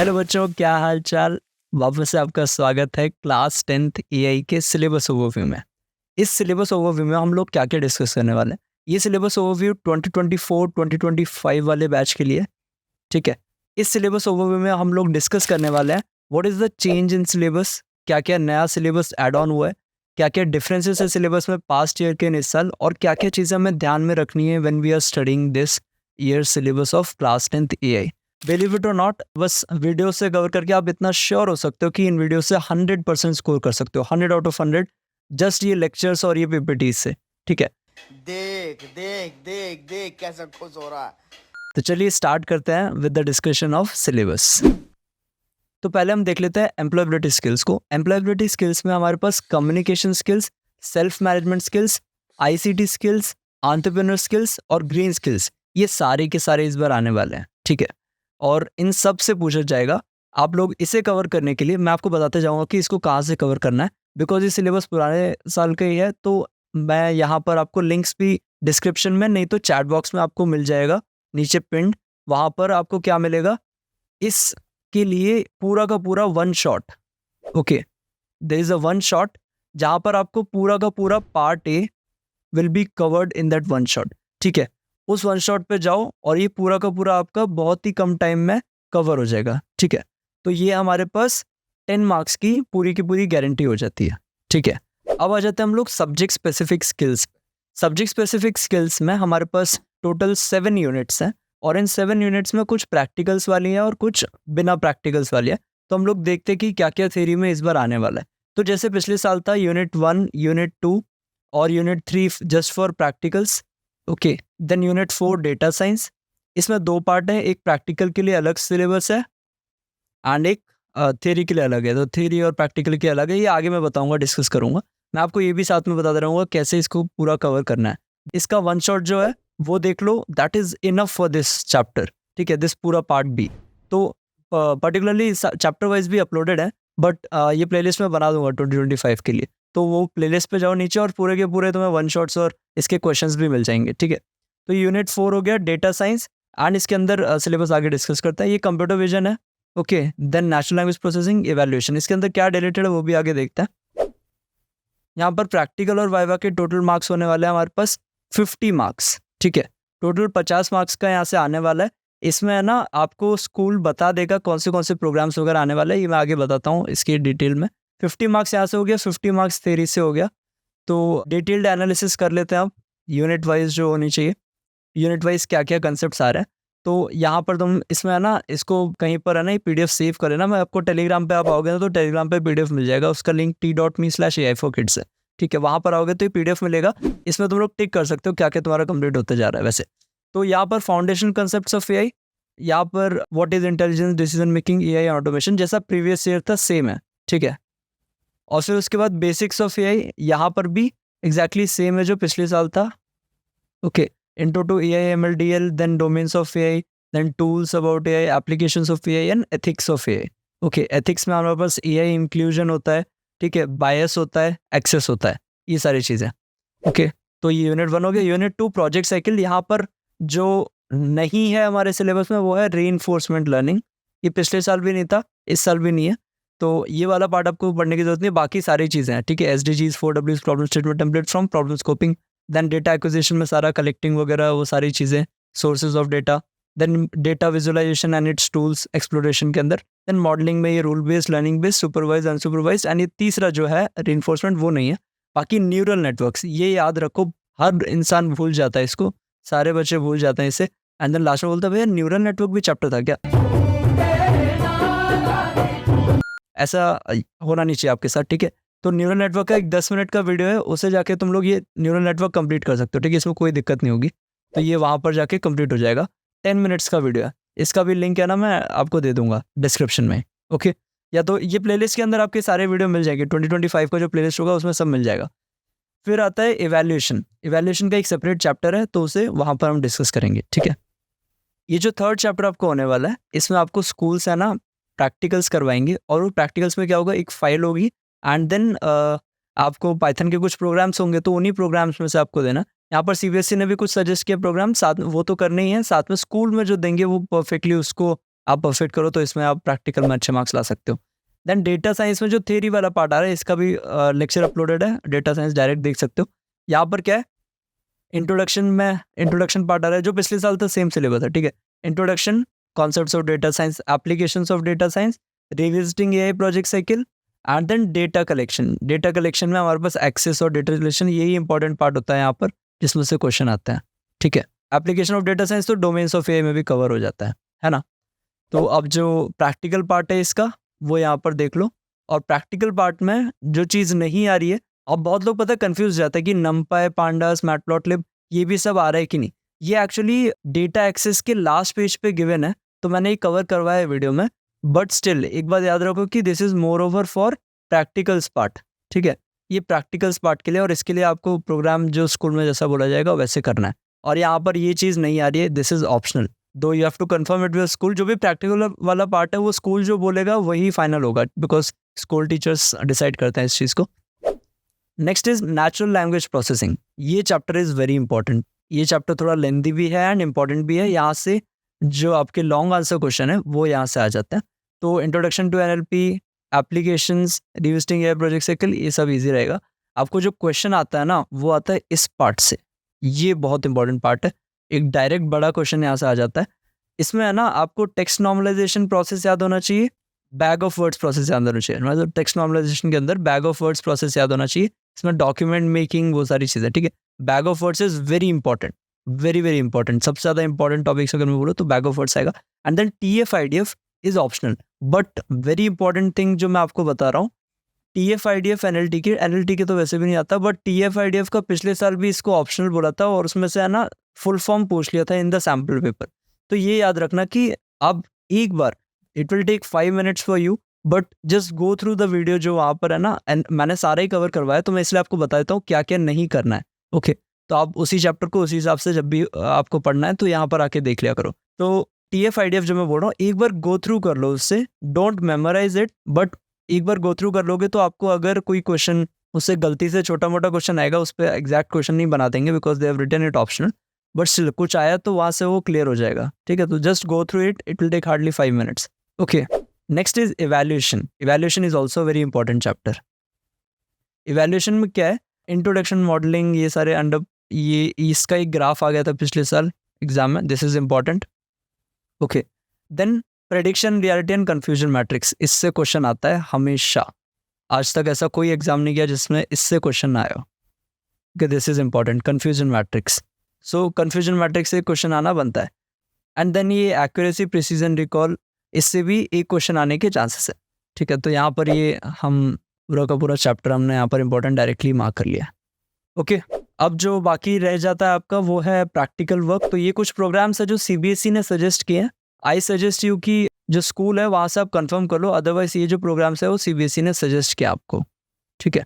Hello बच्चों, क्या हाल चाल। वापस से आपका स्वागत है क्लास 10th एआई के सिलेबस ओवरव्यू में। इस सिलेबस ओवरव्यू में हम लोग क्या क्या डिस्कस करने वाले हैं। ये सिलेबस ओवरव्यू 2024-2025 वाले बैच के लिए, ठीक है। इस सिलेबस ओवरव्यू में हम लोग डिस्कस करने वाले हैं what is the change in syllabus, क्या क्या नया सिलेबस एड ऑन हुआ है, क्या क्या डिफरेंसेस है सिलेबस में पास्ट ईयर के इस साल, और क्या क्या चीज़ें हमें ध्यान में रखनी है when we are studying this year syllabus of class 10th AI. Believe it और नॉट, बस वीडियो से कवर करके आप इतना श्योर हो सकते हो कि इन वीडियो से 100% स्कोर कर सकते हो, 100 आउट ऑफ 100, जस्ट ये लेक्चर्स और ये पीपीटी से, ठीक है। देख देख देख देख कैसा खुश हो रहा है। तो चलिए स्टार्ट करते हैं with the discussion of syllabus. तो पहले हम देख लेते हैं एम्प्लॉयबिलिटी स्किल्स को। एम्प्लॉयबिलिटी स्किल्स में हमारे पास communication skills, self management skills, ICT skills, entrepreneur skills और ग्रीन स्किल्स, ये सारे के सारे इस बार आने वाले हैं, ठीक है। और इन सब से पूछा जाएगा। आप लोग इसे कवर करने के लिए मैं आपको बताते जाऊंगा कि इसको कहाँ से कवर करना है, बिकॉज ये सिलेबस पुराने साल का ही है। तो मैं यहाँ पर आपको लिंक्स भी डिस्क्रिप्शन में, नहीं तो चैट बॉक्स में आपको मिल जाएगा नीचे पिंड। वहाँ पर आपको क्या मिलेगा, इसके लिए पूरा का पूरा one shot, okay. There is a one shot जहाँ पर आपको पूरा का पूरा part A will be covered in that one shot, ठीक है। उस वन शॉट पे जाओ और ये पूरा का पूरा आपका बहुत ही कम टाइम में कवर हो जाएगा, ठीक है। तो ये हमारे पास 10 मार्क्स की पूरी गारंटी हो जाती है, ठीक है। अब आ जाते हैं हम लोग subject specific skills. Subject specific skills में हमारे पास टोटल 7 यूनिट्स हैं, और इन 7 यूनिट्स में कुछ प्रैक्टिकल्स वाली हैं और कुछ बिना प्रैक्टिकल्स वाली है। तो हम लोग देखते हैं कि क्या क्या थ्योरी में इस बार आने वाला है। तो जैसे पिछले साल था यूनिट 1, यूनिट 2 और unit 3 just for practicals, okay. Then unit 4 data science, इसमें 2 पार्ट है, एक प्रैक्टिकल के लिए अलग सिलेबस है एंड एक थ्योरी के लिए अलग है। तो थ्योरी और प्रैक्टिकल के अलग है, ये आगे मैं बताऊंगा, डिस्कस करूंगा। मैं आपको ये भी साथ में बताता रहूंगा कैसे इसको पूरा कवर करना है। इसका वन शॉट जो है वो देख लो, that is enough for this chapter, ठीक है, दिस पूरा पार्ट बी। तो पर्टिकुलरली चैप्टर वाइज भी अपलोडेड है, बट ये प्लेलिस्ट में बना दूंगा 2025 के लिए। तो वो प्लेलिस्ट पे जाओ नीचे और पूरे के पूरे तुम्हें वन शॉट्स और इसके क्वेश्चंस भी मिल जाएंगे, ठीक है। तो यूनिट 4 हो गया डेटा साइंस, एंड इसके अंदर सिलेबस आगे डिस्कस करता है। ये कंप्यूटर विजन है, okay. Then natural language processing, evaluation, इसके अंदर क्या रिलेटेड है वो भी आगे देखते हैं। यहाँ पर प्रैक्टिकल और वाइवा के टोटल मार्क्स होने वाले हैं हमारे पास 50 मार्क्स, ठीक है। टोटल 50 मार्क्स का यहाँ से आने वाला है। इसमें है ना आपको स्कूल बता देगा कौन से प्रोग्राम्स वगैरह आने वाले हैं, ये मैं आगे बताता हूँ इसकी डिटेल में। 50 मार्क्स यहाँ से हो गया, 50 मार्क्स थ्योरी से हो गया। तो डिटेल्ड एनालिसिस कर लेते हैं अब, यूनिट वाइज जो होनी चाहिए, यूनिट वाइज क्या क्या कंसेप्ट आ रहे हैं। तो यहाँ पर तुम इसमें है ना, इसको कहीं पर है ना, ये पीडीएफ सेव कर लेना। मैं आपको टेलीग्राम पे आप आओगे ना तो टेलीग्राम पे पीडीएफ मिल जाएगा, उसका लिंक t.me/Aiforkids है, ठीक है। वहाँ पर आओगे तो ये पीडीएफ मिलेगा, इसमें तुम लोग टिक कर सकते हो क्या क्या तुम्हारा कंप्लीट होते जा रहा है वैसे। तो यहाँ पर फाउंडेशन कंसेप्ट ऑफ एआई, यहाँ पर what is intelligence, decision making, AI automation, जैसा प्रीवियस ईयर था सेम है, ठीक है। और फिर उसके बाद बेसिक्स ऑफ एआई, यहाँ पर भी एग्जैक्टली सेम है जो पिछले साल था, okay. Intro to AI MLDL, then domains of AI, then tools about AI, applications of AI and ethics of AI, okay। ethics में हमारे पास AI inclusion होता है, ठीक है, bias होता है, access होता है, ये सारी चीज़ें, ओके। तो ये यूनिट 1 हो गया। यूनिट 2 प्रोजेक्ट साइकिल, यहाँ पर जो नहीं है हमारे सिलेबस में वो है रीइंफोर्समेंट लर्निंग। ये पिछले साल भी नहीं था, इस साल भी नहीं है, तो ये वाला पार्ट आपको पढ़ने की जरूरत नहीं है। बाकी सारी चीज़ें हैं, ठीक है। SDGs, 4Ws, problem statement template from problem scoping, then data acquisition में सारा कलेक्टिंग वगैरह वो सारी चीज़ें, sources of data, then data visualisation and its tools exploration के अंदर, देन मॉडलिंग में ये rule based, learning based, supervise, unsupervise, and ये तीसरा जो है रीइंफोर्समेंट वो नहीं है। बाकी न्यूरल नेटवर्क्स, ये याद रखो, हर इंसान भूल जाता है इसको, सारे बच्चे भूल जाते हैं इसे। एंड देन लास्ट में बोलता है भैया न्यूरल नेटवर्क भी चैप्टर था क्या, ऐसा होना नहीं चाहिए आपके साथ, ठीक है। तो न्यूरल नेटवर्क का एक 10 मिनट का वीडियो है, उसे जाके तुम लोग ये न्यूरल नेटवर्क कंप्लीट कर सकते हो, ठीक है। इसमें कोई दिक्कत नहीं होगी, तो ये वहाँ पर जाके कंप्लीट हो जाएगा। 10 मिनट्स का वीडियो है, इसका भी लिंक है ना मैं आपको दे दूंगा डिस्क्रिप्शन में, ओके। या तो ये प्लेलिस्ट के अंदर आपके सारे वीडियो मिल जाएंगे, 2025 का जो प्लेलिस्ट होगा उसमें सब मिल जाएगा। फिर आता है इवैल्यूएशन। इवैल्यूएशन का एक सेपरेट चैप्टर है, तो उसे वहाँ पर हम डिस्कस करेंगे, ठीक है। ये जो थर्ड चैप्टर आपको होने वाला है, इसमें आपको स्कूल से ना प्रैक्टिकल्स करवाएंगे, और वो प्रैक्टिकल्स में क्या होगा, एक फाइल होगी एंड देन आपको पाइथन के कुछ प्रोग्राम्स होंगे, तो उन्हीं प्रोग्राम्स में से आपको देना। यहाँ पर सीबीएसई ने भी कुछ सजेस्ट किया प्रोग्राम, साथ में वो तो करने ही है, साथ में स्कूल में जो देंगे वो परफेक्टली उसको आप परफेक्ट करो तो इसमें आप प्रैक्टिकल में अच्छे मार्क्स ला सकते हो। देन डेटा साइंस में जो थ्योरी वाला पार्ट आ रहा है, इसका भी लेक्चर अपलोडेड है, डेटा साइंस डायरेक्ट देख सकते हो। यहाँ पर क्या है, इंट्रोडक्शन पार्ट आ रहा है जो पिछले साल था, सेम सिलेबस है, ठीक है। Introduction, concepts of data science, applications of data science, revisiting AI project cycle and then data collection. Data collection में हमारे पास एक्सेस और डेटा रिलेशन, यही इंपॉर्टेंट पार्ट होता है यहाँ पर, जिसमें से क्वेश्चन आता है, ठीक है। एप्लीकेशन ऑफ डेटा साइंस तो डोमेन्स ऑफ एआई में भी कवर हो जाता है ना। तो अब जो प्रैक्टिकल पार्ट है इसका, वो यहाँ पर देख लो। और प्रैक्टिकल पार्ट में जो चीज़ नहीं आ रही है, अब बहुत लोग पता है कंफ्यूज जाता है कि नमपाई, पांडास, मैटप्लॉटलिब ये भी सब आ रहा है कि नहीं। ये एक्चुअली डेटा एक्सेस के लास्ट पेज पे गिवन है, तो मैंने ये कवर करवाया है वीडियो में। बट स्टिल एक बात याद रखो कि this is more over for practicals part, ठीक है। ये प्रैक्टिकल्स पार्ट के लिए, और इसके लिए आपको प्रोग्राम जो स्कूल में जैसा बोला जाएगा वैसे करना है। और यहाँ पर ये चीज़ नहीं आ रही है, this is optional, do you have to confirm it with school. जो भी प्रैक्टिकल वाला पार्ट है वो स्कूल जो बोलेगा वही फाइनल होगा, बिकॉज स्कूल टीचर्स डिसाइड करते हैं इस चीज़ को। Next is natural language processing. ये चैप्टर इज़ वेरी इंपॉर्टेंट। ये चैप्टर थोड़ा लेंथी भी है एंड इम्पॉर्टेंट भी है। यहाँ से जो आपके लॉन्ग आंसर क्वेश्चन है वो यहाँ से आ जाता है। तो introduction to NLP, applications, revisiting AI project cycle, ये सब इजी रहेगा। आपको जो क्वेश्चन आता है ना वो आता है इस पार्ट से, ये बहुत इंपॉर्टेंट पार्ट है। एक डायरेक्ट बड़ा क्वेश्चन यहाँ से आ जाता है। इसमें है ना आपको टेक्स्ट नॉर्मलाइजेशन प्रोसेस याद होना चाहिए, बैग ऑफ वर्ड्स प्रोसेस याद होना चाहिए। मतलब टेक्स्ट नॉर्मलाइजेशन के अंदर बैग ऑफ वर्ड्स प्रोसेस याद होना चाहिए। इसमें डॉक्यूमेंट मेकिंग, वो सारी चीज़ें, ठीक है। Bag of words is very important, very very important. सबसे ज़्यादा इंपॉर्टेंट टॉपिक्स अगर मैं बोलूँ तो बैग ऑफ वर्ड्स आएगा। And then TF-IDF is optional, but very important thing जो मैं आपको बता रहा हूँ, TF-IDF NLT के तो वैसे भी नहीं आता, बट TF-IDF का पिछले साल भी इसको ऑप्शनल बोला था और उसमें से है ना फुल फॉर्म पूछ लिया था इन द सैम्पल पेपर। तो ये याद रखना कि अब एक बार it will take 5 minutes for you, but just go through the video जो वहाँ पर है ना, एंड मैंने सारा ही कवर करवाया, तो मैं इसलिए आपको बता देता हूँ क्या क्या नहीं करना है, ओके। तो आप उसी चैप्टर को उसी हिसाब से जब भी आपको पढ़ना है तो यहाँ पर आके देख लिया करो। तो TF-IDF जो मैं बोल रहा हूँ, एक बार गो थ्रू कर लो उससे, डोंट मेमोराइज इट, बट एक बार गो थ्रू कर लोगे तो आपको अगर कोई क्वेश्चन उससे गलती से छोटा मोटा क्वेश्चन आएगा, उस पर एग्जैक्ट क्वेश्चन नहीं बना देंगे because they have written it optional, but still कुछ आया तो वहाँ से वो क्लियर हो जाएगा, ठीक है। तो just go through it, it will take hardly 5 minutes, okay. Next is evaluation. Evaluation is also very important chapter. Evaluation में क्या है, इंट्रोडक्शन, मॉडलिंग, ये सारे अंडर, ये इसका एक ग्राफ आ गया था पिछले साल एग्जाम में, this is important, okay. Then prediction, reality and confusion matrix, इससे क्वेश्चन आता है हमेशा। आज तक ऐसा कोई एग्जाम नहीं गया जिसमें इससे क्वेश्चन ना आया, कि this is important, confusion matrix. So confusion matrix से क्वेश्चन आना बनता है। एंड देन ये एक्यूरेसी, प्रिसीजन, रिकॉल, इससे भी एक क्वेश्चन आने के चांसेस है, ठीक है। तो यहाँ पर ये हम पूरा का पूरा चैप्टर हमने यहाँ पर इंपॉर्टेंट डायरेक्टली मार्क कर लिया, ओके। अब जो बाकी रह जाता है आपका वो है प्रैक्टिकल वर्क। तो ये कुछ प्रोग्राम्स है जो CBSE ने सजेस्ट किए हैं। आई सजेस्ट यू कि जो स्कूल है वहाँ से आप कंफर्म कर लो, अदरवाइज ये जो प्रोग्राम्स है वो CBSE ने सजेस्ट किया आपको, ठीक है।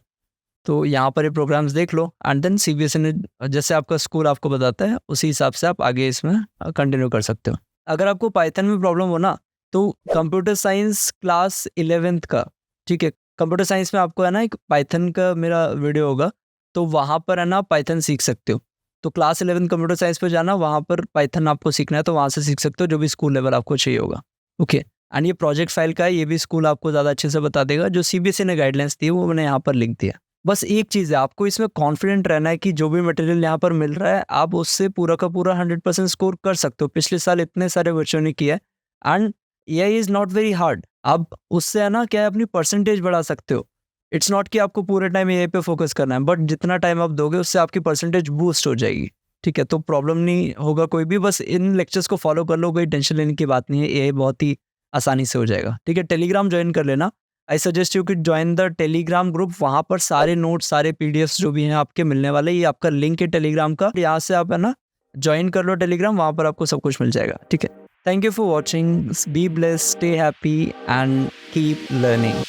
तो यहाँ पर ये प्रोग्राम्स देख लो एंड देन CBSE ने जैसे आपका स्कूल आपको बताता है उसी हिसाब से आप आगे इसमें कंटिन्यू कर सकते हो। अगर आपको पाइथन में प्रॉब्लम हो ना, तो कंप्यूटर साइंस क्लास 11th का, ठीक है, कंप्यूटर साइंस में आपको है ना एक पाइथन का मेरा वीडियो होगा, तो वहाँ पर है ना पाइथन सीख सकते हो। तो क्लास 11 कंप्यूटर साइंस पे जाना, वहाँ पर पाइथन आपको सीखना है तो वहाँ से सीख सकते हो, जो भी स्कूल लेवल आपको चाहिए होगा, ओके। एंड ये प्रोजेक्ट फाइल का है, ये भी स्कूल आपको ज़्यादा अच्छे से बता देगा। जो CBSE ने गाइडलाइंस दी है वो मैंने यहाँ पर लिख दिया। बस एक चीज़ है, आपको इसमें कॉन्फिडेंट रहना है कि जो भी मटेरियल यहाँ पर मिल रहा है आप उससे पूरा का पूरा 100% स्कोर कर सकते हो। पिछले साल इतने सारे बच्चों ने किया है and AI is not very hard. आप उससे है ना क्या है, अपनी परसेंटेज बढ़ा सकते हो। इट्स नॉट कि आपको पूरे टाइम AI पे फोकस करना है, बट जितना टाइम आप दोगे उससे आपकी परसेंटेज बूस्ट हो जाएगी, ठीक है। तो प्रॉब्लम नहीं होगा कोई भी, बस इन लेक्चर्स को फॉलो कर लो, कोई टेंशन लेने की बात नहीं है, AI बहुत ही आसानी से हो जाएगा, ठीक है। टेलीग्राम ज्वाइन कर लेना। आई सजेस्ट यू कि ज्वाइन द टेलीग्राम ग्रुप। वहाँ पर सारे नोट्स, सारे PDFs जो भी हैं आपके मिलने वाले, ये आपका लिंक है टेलीग्राम का, यहाँ से आप है ना ज्वाइन कर लो टेलीग्राम, वहाँ पर आपको सब कुछ मिल जाएगा, ठीक है। Thank you for watching, be blessed, stay happy and keep learning.